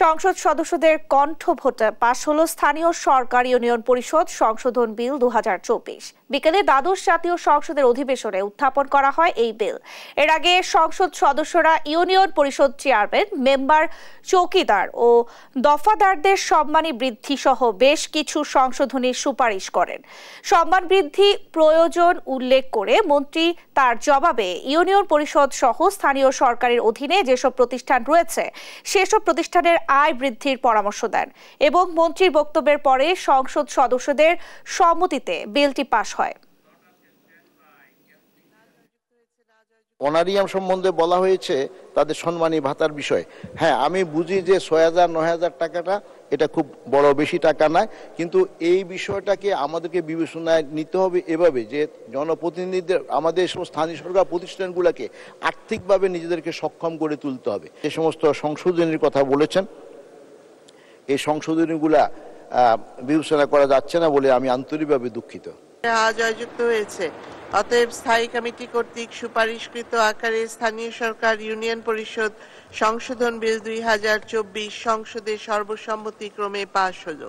সংসদ সদস্যদের কণ্ঠ ভোটে পাশ হলো স্থানীয় সরকার ইউনিয়ন পরিষদ সংশোধন বিল 2024। বিকেলে দ্বাদশ জাতীয় সংসদের অধিবেশনে উত্থাপন করা হয় এই বিল। এর আগে সংসদ সদস্যরা ইউনিয়ন পরিষদ চেয়ারম্যান, মেম্বার, চৌকিদার ও দফাদারদের সম্মানী বৃদ্ধি সহ বেশ কিছু সংশোধনীর সুপারিশ করেন। সম্মান বৃদ্ধি প্রয়োজন উল্লেখ করে মন্ত্রী তার জবাবে ইউনিয়ন পরিষদ সহ স্থানীয় সরকারের অধীনে যেসব প্রতিষ্ঠান রয়েছে সেসব প্রতিষ্ঠানের আয় বৃদ্ধির পরামর্শ দেন এবং মন্ত্রীর বক্তব্যের পরে সংসদ সদস্যদের সম্মতিতে বিলটি পাশ হয়। অনারিয়াম সম্বন্ধে বলা হয়েছে তাদের সম্মানী ভাতার বিষয়। হ্যাঁ, আমি বুঝি যে ৬,০০০-৯,০০০ টাকাটা এটা খুব বড় বেশি টাকা নয়, কিন্তু এই বিষয়টাকে আমাদেরকে বিবেচনায় নিতে হবে এভাবে যে জনপ্রতিনিধিদের, আমাদের সমস্ত স্থানীয় সরকার প্রতিষ্ঠানগুলোকে আর্থিকভাবে নিজেদেরকে সক্ষম করে তুলতে হবে। যে সমস্ত সংশোধনীর কথা বলেছেন, এই সংশোধনীগুলা বিবেচনা করা যাচ্ছে না বলে আমি আন্তরিকভাবে দুঃখিত। আজ আয়োজিত হয়েছে, অতএব স্থায়ী কমিটি কর্তৃক সুপারিশকৃত আকারে স্থানীয় সরকার ইউনিয়ন পরিষদ সংশোধন বিল 2024 সংসদে সর্বসম্মতিক্রমে পাশ হলো।